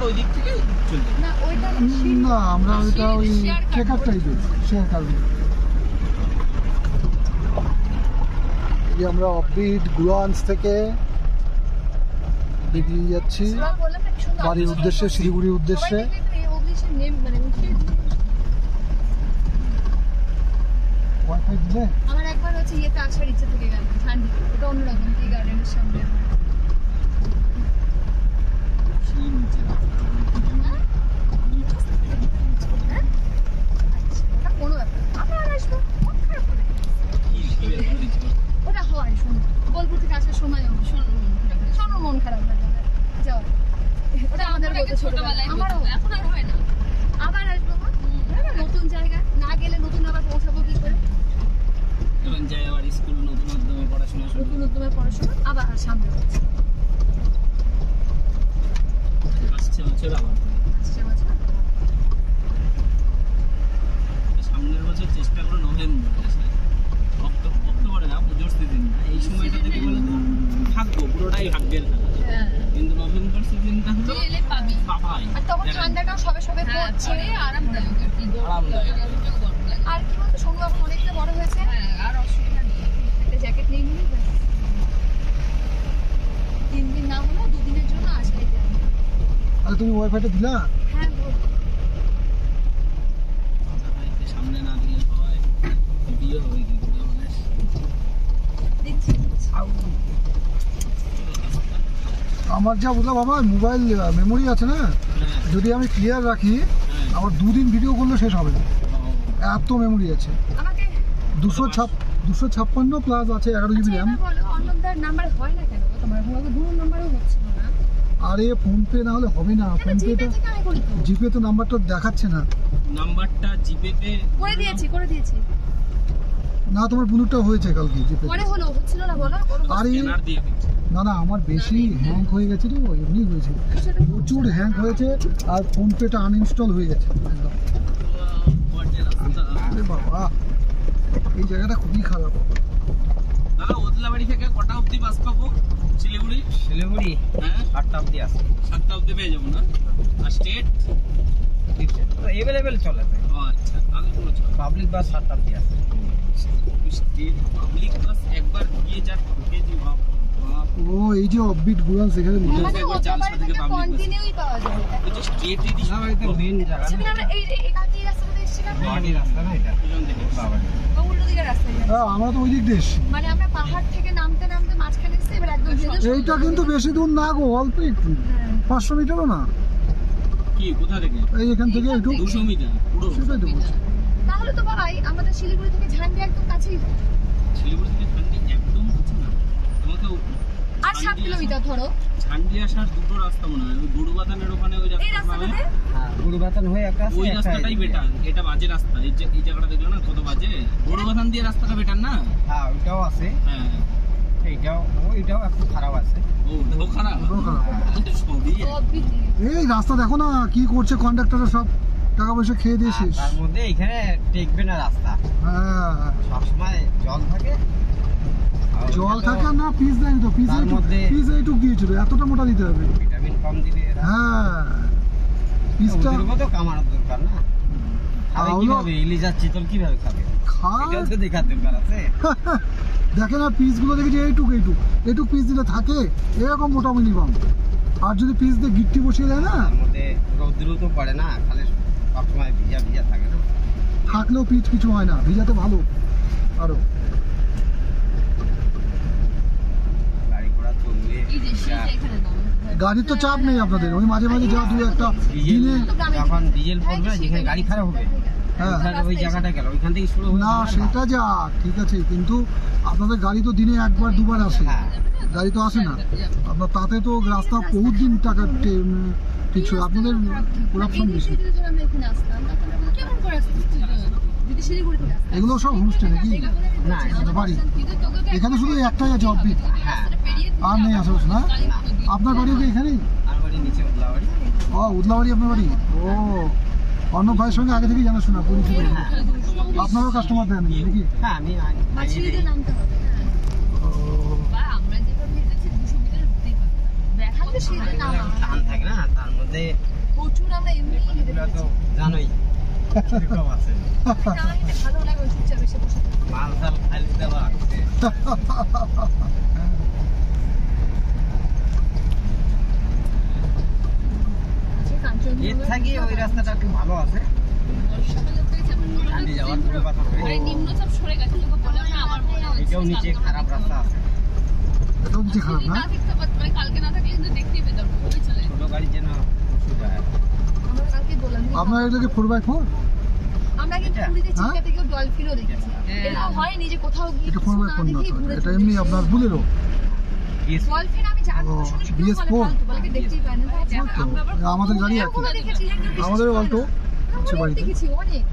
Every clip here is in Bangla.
ওই দিক থেকে চলে না ওইটা না আমরা ওইটা ওই ট্রেকার টাইপের শেয়ার কারবে। এই আমরা অফবিট গুয়ান্স থেকে বেরিয়ে যাচ্ছি বাড়ির উদ্দেশ্যে, শিলিগুড়ির উদ্দেশ্যে। ওয়াইফাই দিলে আমার একবার হচ্ছে ইয়েতে আসার ইচ্ছে থেকে গেল, ঠান্ডি ওটা অন্যরকম, টি গার্ডেনের সামনে। কোনো ব্যাপার, আবার আসবো, ওটা হয়। শোনো, বোলপুর থেকে আসার সময় শোনো মন খারাপ হয়ে যাবে, যাও ওটা আমাদের ছোটবেলায়, আমারও এখন আর হয় না। আবার আসবো নতুন জায়গা, না গেলে নতুন আবার পৌঁছাবো কি করে? স্কুল নতুন উদ্যমে পড়াশোনা, নতুন উদ্যমে পড়াশোনা আবার সামনে হচ্ছে। আসছে বছর আবার সামনের বছর চেষ্টা করো নভেম্বর, অক্টোবরে না, পুজোর সিজন না, এই সময়টাতে কি বলতো থাকবো, পুরোটাই ভাগ্যের খেলা। কিন্তু নভেম্বর সিজনটা হলো বাবাই, আর তখন ঠান্ডাটাও সবে সবে পড়ছে, আরামদায়ক। আর কি বলতো, সঙ্গে এখন অনেকটা বড় হয়েছে, আর অসুবিধা নেই, একটা জ্যাকেট নিয়ে নিবি। 3 দিন না হলো 2 দিনের জন্য আসাই যায়। আর তুমি ওয়াইফাইটা দিলা? হ্যাঁ সামনে না দিলে হয় ভিডিও হয়ে গেল মানে দিচ্ছি। আমার যা বুঝলাম বাবা, মোবাইল মেমোরি আছে না, যদি আমি ক্লিয়ার রাখি আমার 2 দিন ভিডিও করলে শেষ হবে না, এত মেমোরি আছে। আমাকে 256 প্লাস আছে 11 জিবি র্যাম। অন্যদের নাম্বার হয় না কেন তোমার? তোমাকে দুটো নাম্বারও হচ্ছিল না। আরে ফোন পে না হলে হবে না, ফোন পেটা জিপে তো নাম্বারটা দেখাচ্ছে না। নাম্বারটা জিপে তে করে দিয়েছি না, তোমার বুলুটটা হয়েছে কালকে জিপে পরে হলো, হচ্ছিল না বলো। আরে না আমার বেশি হ্যাং হয়ে গেছে রে, এমনি হয়েছে, প্রচুর হ্যাং হয়েছে, আর ফোন পেটা আনইনস্টল হয়ে গেছে একদম। আরে বাবা, এই জায়গাটা খুবই খারাপ। দাদা ওদলাবাড়ি থেকে কটা অবধি বাস পাবো? শিলিগুড়ি হ্যাঁ 7টা অবধি আছে, 7টা অবধি পেয়ে যাবো না? আর স্টেট এভেলেবেল চলে। আচ্ছা, তাহলে পুরো চলে। পাবলিক বাস 7টা অবধি আছে। স্টেট পাবলিক বাস একবার গিয়ে যা ঠকে দি বাপ। ও এই যে অফবিট গুয়ান্স এখানে কন্টিনিউই পাওয়া যায়। এই যে স্টেটে দি না ভাই, তো মেইন জায়গা না, আমরা এই কাটি রাস্তাতে এসেছিলাম, বাড়ি রাস্তা না এটা, পিছন থেকে বাবারে উল্টো দিকের রাস্তায় যাচ্ছি। আমরা তো ওই দিক দিয়ে এসছি। মানে আমরা পাহাড় থেকে নামতে নামতে মাঝখানে এসেছি, এবার একদম এইটা কিন্তু বেশি দূর না গো, অল্প একটু, 500 মিটারও না। কি কোথা থেকে? এই এখান থেকে একটু 200 মিটার পুরো। সেটাই তো বলছি। তাহলে তো ভাই আমাদের শিলিগুড়ি থেকে ঝান্ডি একদম কাছেই, শিলিগুড়ি থেকে ঝান্ডি একদম কাছে না, তোমাকে আর 7 কিলোমিটার ধরো। ঝান্ডি আসার দুটো রাস্তা মনে হয়, ওই গুরুবাতানের ওখানে ওই এই রাস্তাটা, রাস্তাটাতে হ্যাঁ গুরুবাতান হয়ে একটা আছে, ওই একটা রাস্তাটাই বেটার। এটা বাজে রাস্তা, এই জায়গাটা দেখলে না কত বাজে। গুরুবাতান দিয়ে রাস্তাটা বেটার না? হ্যাঁ ওইটাও আছে, হ্যাঁ ওইটাও একটু খারাপ আছে। ও খারাপ সবই এই রাস্তা দেখো না কি করছে কন্ডাক্টররা, সব টাকা পয়সা খেয়ে দিয়ে শেষ। তার মধ্যে এখানে টেকবে না রাস্তা, হ্যাঁ সবসময় জল থাকে, জল থাকে না, পিস দেয়নি তো, পিস এইটুক দিয়েছিল, এতটা মোটা দিতে হবে, ভিটামিন কম দিবে। হ্যাঁ পিসটা তো কামানোর দরকার না, খাবে কিভাবে? ইলিশার চিতল কিভাবে খাবে? এটাও তো দেখার দরকার আছে। দেখে না পিস গুলো দেখেছি, এইটুক পিস দিলে থাকে এরকম মোটা মিনিমাম, আর যদি পিস দিয়ে গিট্টি বসিয়ে দেয় না, তার মধ্যে রৌদ্র তো পড়ে না, খালি সবসময় ভিজা থাকে না, থাকলেও পিচ কিছু হয় না, ভিজাতে ভালো আরো। গাড়ি ঘোড়া চলবে, গাড়ির তো চাপ নেই আপনাদের, ওই মাঝে মাঝে যা দু একটা দিনে যখন ডিজেল পড়বে যেখানে গাড়ি খারাপ হবে, হ্যাঁ ওই জায়গাটা গেল, ওইখান থেকে শুরু হবে না, সেটা যা ঠিক আছে, কিন্তু আপনাদের গাড়ি তো দিনে 1বার 2বার আসে, গাড়ি তো আসে না আপনার, তাতে তো রাস্তা বহুত দিন টাকা ঠিক ছিল, আপনাদের করাপশন বেশি। এগুলো সব হোমস্টে নাকি? না বাড়ি এখানে শুধু একটাই আছে অফবিট, আর নেই আশেপাশে না? আপনার বাড়ি কি এখানেই? আর বাড়ি নিচে উদলাবাড়ি। ও উদলাবাড়ি আপনার বাড়ি? ও অর্ণব ভাইয়ের সঙ্গে আগে থেকেই জানাশোনা পরিচিত, আপনারও কাস্টমার দেন নাকি? হ্যাঁ আমি টান থাকে না, তার মধ্যে প্রচুর আমরা এমনি হেঁটে এগুলো তো ফেলেছি। জানোই কিরকম আছে, না হেঁটে ভালো লাগে ওই চুপচাপ এসে বসে থাকতে। মাল টাল খালি দেওয়া আছে। সে কাঞ্চনজঙ্ঘা এর থেকে ওই রাস্তাটা একটু ভালো আছে, গাড়ি যাওয়ার কোনো কথা নেই। নিম্নচাপ সরে গেছে তোকে বললাম না আমার মনে হচ্ছে এটাও নিচে খারাপ রাস্তা আছে, এটাও কিছু খারাপ না। না দেখতে পাচ্ছি মানে কালকে না থাকলে কিন্তু দেখতেই পেতাম ওই চলে ছোট গাড়ির জন্য অসুবিধা হয়। আমরা কালকে বললাম যে আপনার এটাকে 4x4? আমরা কিন্তু হ্যাঁ? পুরীতে চিল্কা থেকেও ডলফিনও দেখেছি। এরকম হয়নি যে কোথাও গিয়ে এটা কিছু না 4x4 না দেখেই তো, ঘুরে এটা চলে এমনি এসেছি। আপনার বুলেরো। BS ডলফিন আমি জানি ও, না, শুনেছি কেউ BS4 বলে ফালতু, বলে কি দেখতেই পায় না। তো আমাদের গাড়ি আর কি, এরকমও দেখেছি, এরকম বিশ্বাস আমাদের করে অল্টো না। আছে অনেক বাড়িতে। দেখেছি, অনেক।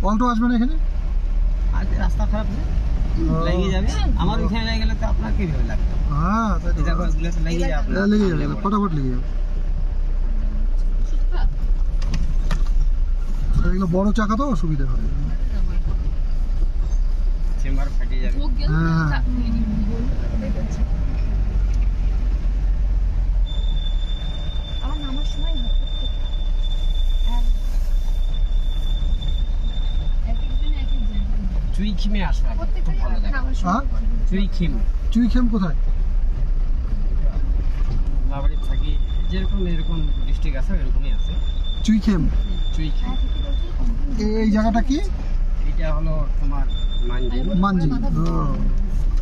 অল্টো আসবে না এখানে? আজ রাস্তা খারাপ যে লেগে যাবে, আমার ওইখানে লেগে গেলে তো আপনার কিভাবে লাগবে? হ্যাঁ তাই তো। এটা করে দিলে তো লেগে যাবে আপনার। লেগে যাবে, ফটাফট লেগে যাবে। আর এগুলো বড় চাকা তো অসুবিধা হয়। চেম্বার ফাটিয়ে যাবে। ঢোক গেল হ্যাঁ। চাপ নিয়ে নিবি। আমার নামার সময় হয়। এক একদিন এক এক জায়গায় চুইখিমে আসবে, খুব প্রত্যেকটাই ভালো লাগে। নামার হ্যাঁ? সময় করে। চুইখিম চুইখেম কোথায়? বাবাড়ি থাকি যেরকম এরকম ডিস্ট্রিক্ট আছে এরকমই আছে। চুইখেম চুইখিম হ্যাঁ, ঠিকই বলছো। এই জায়গাটা কি? এটা হলো তোমার মানজি, মানজি।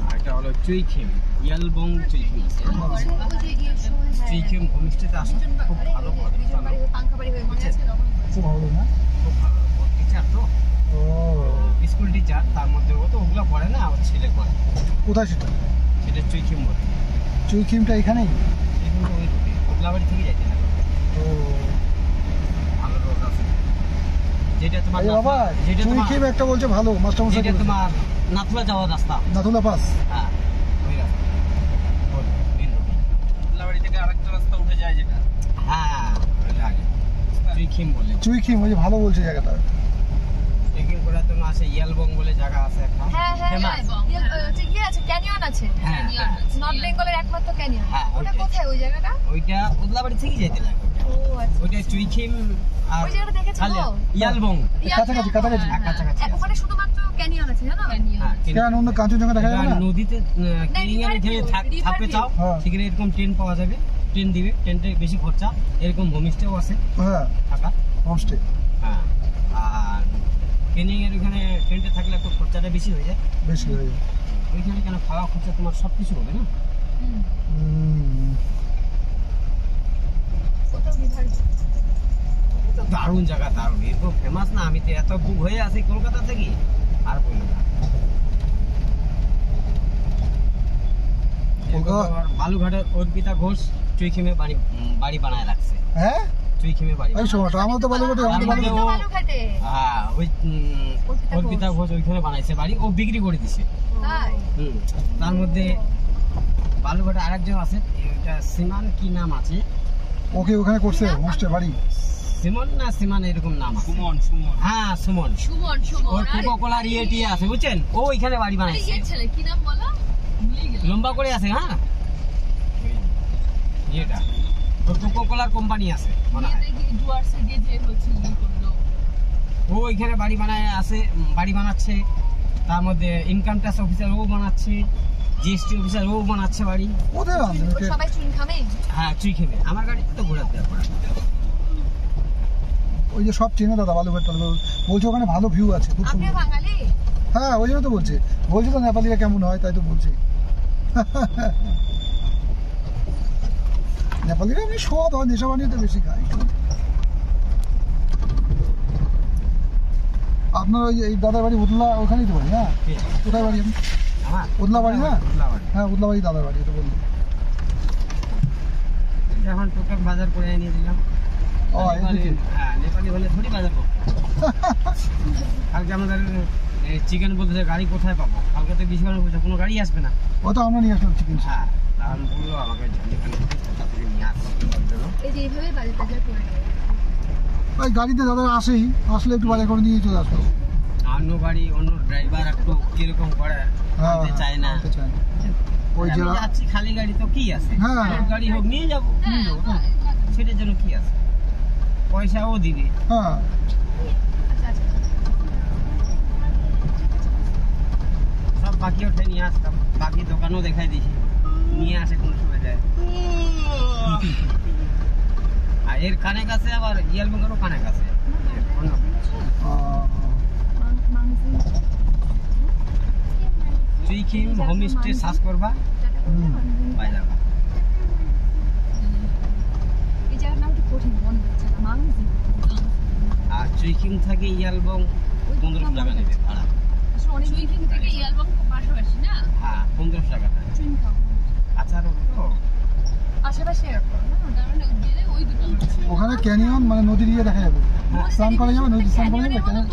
আর এটা হলো চুইখিম, ইয়ালবং চুইখিম আছে। হচ্ছে ওই যে ইয়ের সময়, হ্যাঁ। চুইখিম হোমস্টেতে আসলে খুব আরে, ভালো বিজন বাড়ি হয়ে, পাংখা বাড়ি হয়ে, মনে আছে তখন? খুব ভালো না? খুব ভালো টিচার তো, ও স্কুল টিচার, তার মধ্যে ও তো ওগুলো পড়ে না, ওর ছেলে পড়ে, কোথায় সেটা? সেটা চুইখিম বলে। চুইখিমটা এখানেই? এখন তো ওই রুটে ওগলাবাড়ি থেকে যাইতে হবে, ও ভালো রোড আছে। যেটা তোমার আরে বাবা, যেটা তোমার চুইখিম একটা বলছে ভালো, মাস্টারমশাই যেটা বলছে। তোমার নাথুলা যাওয়ার রাস্তা, নাথুলা পাস। হ্যাঁ ওই রাস্তা, ওই মেন রোড। ওগলাবাড়ি থেকে আরেকটা রাস্তা উঠে যায় যেটা হ্যাঁ ওই আগে চুইখিম বলে। চুইখিম ওই যে ভালো বলছে জায়গাটা। ট্রেকিং করার জন্য আছে ইয়ালবং বলে জায়গা আছে একটা, হ্যাঁ, হ্যাঁ, Famous। হ্যাঁ। হচ্ছে ইয়ে আছে, ক্যানিয়ন আছে। হ্যাঁ হ্যাঁ নর্থ বেঙ্গলের একমাত্র ক্যানিয়ন। হ্যাঁ, ওটা ওইটাই। কোথায় ওই জায়গাটা? ওইটা ওগলাবাড়ি থেকে যেতে লাগে ওইটা। ও আচ্ছা। ওইটা চুইখিম আর ওই জায়গাটা দেখেছো? খালিয়া ইয়ালবং, কাছাকাছি, কাছাকাছি। হ্যাঁ, কাছাকাছি আছে। ওখানে শুধুমাত্র ক্যানিয়ন আছে, জানো? হ্যাঁ, কেন অন্য কাঞ্চনজঙ্ঘা দেখা যাবে না? নদীতে কেরিং এর river এখানে view, river থাকতে view। চাও হ্যাঁ। সেখানে এরকম ট্রেন পাওয়া যাবে, ট্রেন দিবে, ট্রেনটা বেশি খরচা, এরকম হোমস্টেও আছে হ্যাঁ, থাকা। হোমস্টে। হ্যাঁ, আর ট্রেনিং এর ওখানে ট্রেনটা থাকলে একটু খরচাটা বেশি হয়ে যায়। বেশি হয়ে যাবে। ওইখানে কেন খাওয়া খরচা তোমার সব কিছু হবে না। হুম। ওটাও river view। তো দারুণ জায়গা, দারুণ, এরকম ফেমাস না, আমি তো এত বুক হয়ে আছি কলকাতা থেকে, আর বললো না। বালুঘাটের অর্পিতা ঘোষ চুইখিমে বাড়ি বানায় রাখছে, হ্যাঁ চুইখিমে বাড়ি এই সময়টা আমার তো বালুঘাটে, আমাদের বালুঘাটে। বালুঘাটে। বালুঘাটে। হ্যাঁ ওই অর্পিতা ঘোষ ওইখানে বানাইছে বাড়ি, ও বিক্রি করে দিছে। তাই? তার মধ্যে বালুঘাটে আরেকজন আছে, এটা সিমান কি নাম আছে, ওকে ওখানে করছে হোমস্টে বাড়ি। সিমন না সিমান এরকম নাম আছে। সুমন সুমন হ্যাঁ সুমন, সুমন সুমন ওর আরে কোকোকোলার ইয়ে আছে বুঝছেন, ও ওইখানে বাড়ি আরে বানাইছে, ইয়ে ছেলে কি নাম বলো ভুলে গেলাম লম্বা করে আছে। হ্যাঁ ইয়েটা ওর কোকোকোলার কোম্পানি আছে মনে হয়, বিয়েতে গিয়ে ডুয়ার্সে গিয়ে যে হচ্ছে ইয়ে করলো ও ওইখানে বাড়ি বানায় আছে, বাড়ি বানাচ্ছে। তার মধ্যে ইনকাম ট্যাক্স অফিসার ও বানাচ্ছে, জিএসটি অফিসার ও বানাচ্ছে বাড়ি। ওদের ওই সবাই চুন খাবে? হ্যাঁ চুইখিমে আমার গাড়িতে তো ঘোরাতে পারে। ওই যে সব চেনে দাদা বালুঘাট টালুঘাট। বলছে ওখানে ভালো ভিউ আছে, খুব আপনি সুন্দর। বাঙালি? হ্যাঁ ওই জন্য তো বলছে, বলছে তো নেপালিরা কেমন হয়, তাই তো বলছে। নেপালিরা এমনি সৎ হয়, নেশা বানিয়ে তো বেশি খায়। আপনার ওই এই দাদার বাড়ি উদলা, ওখানেই তো বাড়ি? হ্যাঁ, কোথায় বাড়ি? আমার উদলা বাড়ি না? উদলাবাড়ি। হ্যাঁ উদলা বাড়ি দাদার বাড়ি, এটা বললো। এখন টোটাল বাজার করে এনে দিলাম। ও, নেপালি, এদিকে। হ্যাঁ নেপালি হলে থোড়ি বাজার করবো। কালকে আমাদের চিকেন বলতেছে গাড়ি কোথায় পাবো, কালকে তো বিশ্বকাপ বলছে কোনো গাড়ি আসবে না। ও তো আমরা নিয়ে আসলাম চিকেন। হ্যাঁ তখন বললো আমাকে যেখানে কোথা থেকে নিয়ে আসবো জন্য। এই যে এইভাবে বাজার টাজার করে নেয়। ওই গাড়িতে দাদা আসেই, আসলে একটু বাজার করে নিয়ে চলে আসলো। অন্য গাড়ি অন্য ড্রাইভার একটু কিরকম করে হ্যাঁ, আনতে চায় না। আনতে চায় না। ওই আমি যে যাচ্ছি খালি গাড়ি তো কি আছে, হ্যাঁ। লোড গাড়ি হোক নিয়ে যাবো, সেটার জন্য কি আছে। পয়সাও দিবে। হ্যাঁ আচ্ছা আচ্ছা সব পাখি ওঠে নিয়ে আসতাম, পাখি দোকানও দেখাই দিয়েছি, নিয়ে আসে কোনো সময় যায়। আর এর কানে কাছে আবার ইয়ালবঙ্গেরও কানে কাছে চুইখিম হোমস্টে সার্চ করবা পাই যাবা। এই জায়গার নাম একটু কঠিন মনে হচ্ছে না, মাংজি। আর চুইখিম থেকে ইয়ালবং 1500 টাকা নেবে ভাড়া। আসলে অনেক চুইখিম থেকে ইয়ালবং পাশাপাশি না? হ্যাঁ 1500 টাকা। চুইং খাও আচ্ছা তো আশেপাশে তার মানে গেলে ওই দুটো হচ্ছে। ওখানে ক্যানিয়ন মানে নদীর ইয়ে দেখা যাবে, স্নান করা যাবে, নদী স্নান করা যাবে ক্যানিয়ন।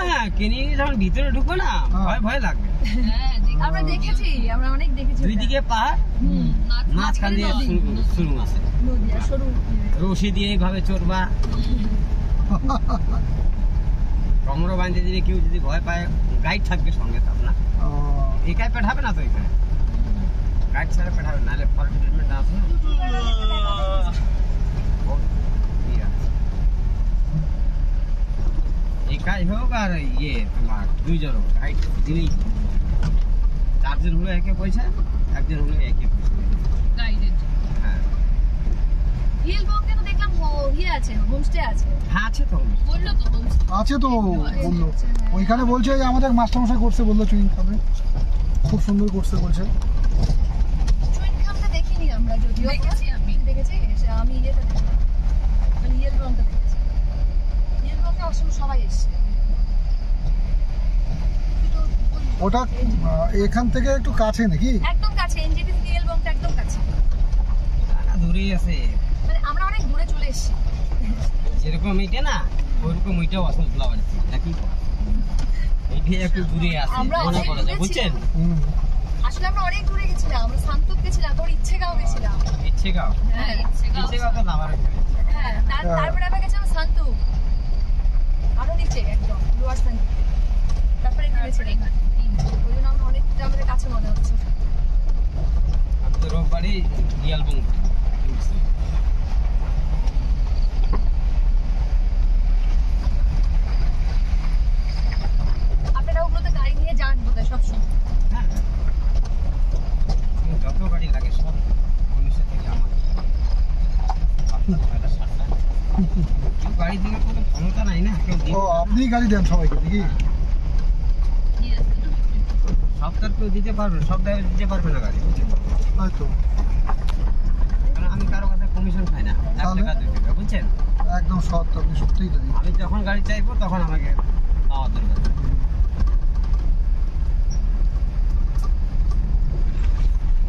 হ্যাঁ কেনি যখন ভিতরে ঢুকবো না ভয় ভয় লাগবে। হ্যাঁ আমরা দেখেছি, আমরা অনেক দেখেছি দুই দিকে পাহাড়, মাঝখান দিয়ে শুরু আছে নদী আর সরু রশি দিয়ে এইভাবে চড়বা। কমরও বাঁধতে দিলে কেউ যদি ভয় পায় গাইড থাকবে সঙ্গে, তার না একাই পেঠাবে না তো, এখানে গাইড ছাড়া পেঠাবে, নাহলে ফরেস্ট ডিপার্টমেন্ট আছে না। একাই হোক আর ইয়ে তোমার দুইজন হোক, গাইড দিলেই 4 জন হলো একে পয়সা, 1 জন হলো একে পয়সা। গাইডেড। হ্যাঁ হিলবঙ্গে তো দেখলাম ইয়ে আছে, হোমস্টে আছে। হ্যাঁ আছে তো। বললো তো হোমস্টে। আছে তো বললো, ওইখানে বলছে যে আমাদের মাস্টারমশাই করছে, বললো চুইং খাবে, খুব সুন্দর করছে বলছে। চুইং খামটা দেখিনি আমরা, যদিও দেখেছি আমি। দেখেছি আমি ইয়েটা দেখেছি, মানে হিলবঙ্গটা দেখেছি। হিলবঙ্গে অসম সবাই এসছে। ওটা এখান থেকে একটু কাছে নাকি? একদম কাছে, এনজেপি থেকে হিলবঙ্গটা একদম কাছে, না দূরেই আছে, মানে আমরা অনেক দূরে চলে এসেছি। যেরকম এইটা না ওইরকম ওইটাও আছে উদলাবাড়ি, নাকি এইটাই একটু দূরে আছে আমরা মনে অনেক করা যায়, দূরে বুঝছেন? হুম। আসলে আমরা অনেক দূরে গেছিলাম, আমরা শান্তক গেছিলাম, তারপর ইচ্ছেগাঁও গেছিলাম। ইচ্ছেগাঁও, হ্যাঁ ইচ্ছেগাঁও। ইচ্ছেগাঁও তো নামার এখানে। হ্যাঁ তারপরে আমরা গেছিলাম শান্তক, আরো নিচে একদম লোয়ার শান্তক, তারপরে এখানে ছিলাম। ওই জন্য আমরা অনেকটা আমাদের কাছে মনে হচ্ছে। আমি তো রোববারই ইয়ালবং ঘুরছি। আপনারা ওগুলোতে গাড়ি নিয়ে যান বোধহয় সবসময়। হ্যাঁ যত গাড়ি লাগে সব পুলিশের থেকে আমার এটা সাতটা কেউ গাড়ি দিলে কোনো ক্ষমতা নাই না, কেউ ও দিবে না। আপনি গাড়ি দেন সবাইকে নাকি? সব তার কেউ দিতে পারবে, সব ড্রাইভার দিতে পারবে না গাড়ি, বুঝছেন? হয়তো কারণ আমি কারো কাছে কমিশন খাই না, 1 তাহলে? টাকা 2 টাকা, বুঝছেন? একদম সৎ, আপনি সত্যিই তাই। আমি যখন গাড়ি চাইবো তখন আমাকে পাওয়া দরকার।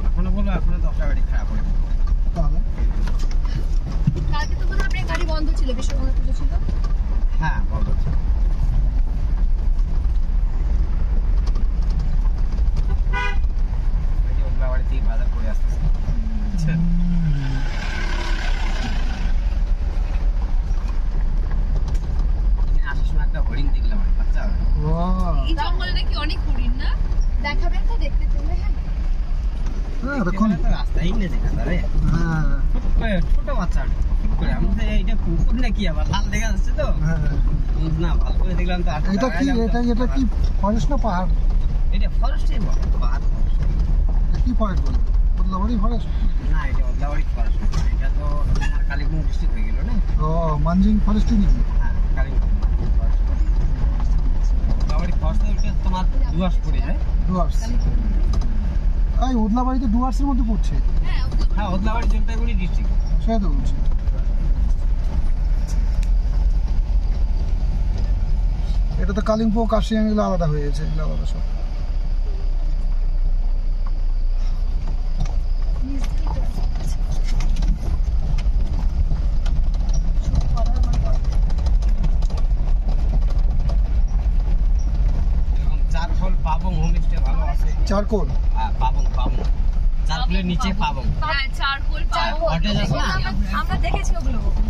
এখনো বলবো এখনো 10টা গাড়ি খারাপ হয়ে গেছে। তাহলে কালকে তো বোধহয় আপনার গাড়ি বন্ধ ছিল, বিশ্বকর্মা পুজো ছিল। হ্যাঁ বলো। ওগলাবাড়ি থেকে বাজার করে আসতেছে, বুঝছেন? এখানে আসার সময় একটা হরিণ দেখলাম, আমি বাচ্চা হরিণ। বাহ, এই জঙ্গলে নাকি অনেক হরিণ না? দেখাবেন তো দেখতে পেলে? হ্যাঁ এতক্ষণ এখানে তো রাস্তাই না দেখা যাবে, হ্যাঁ ছোট বাচ্চা ছোট করে। আমি তো এইটা কুকুর নাকি আবার লাল দেখা যাচ্ছে তো হ্যাঁ। না, ভালো করে দেখলাম তো। এটা কি, এটা কি ফরেস্ট না পাহাড়? এটা ফরেস্টই বলে, পাহাড় ফরেস্ট এটা কি ফরেস্ট বলে? বদলাবাড়ি ফরেস্ট? না, এটা ওদলাবাড়ি ফরেস্ট। এটা তো আমার কালিম্পং ডিস্ট্রিক্ট হয়ে গেল না? ও মানজিং ফরেস্টই নাকি? হ্যাঁ কালিম্পং ফরেস্ট। ওদলাবাড়ি ফরেস্ট ওটা তোমার ডুয়ার্স পড়ে যায়। ডুয়ার্স? এই উদলাবাড়ি তো ডুয়ার্সের মধ্যে পড়ছে। হ্যাঁ ওগুলো হ্যাঁ ওদলাবাড়ি জলপাইগুড়ি ডিস্ট্রিক্ট। সেটাই তো বলছি। এটা তো কালিম্পং কাশিয়াং এগুলো আলাদা হয়ে গেছে, এগুলো আলাদা সব। এরকম চারফল পাবং হোমস্টে ভালো আছে। চারকোল? হ্যাঁ পাবং চারফলের নিচে পাবং। হ্যাঁ চারকোল চারকোল। হোটেল আছে না? আমরা দেখেছি ওগুলো।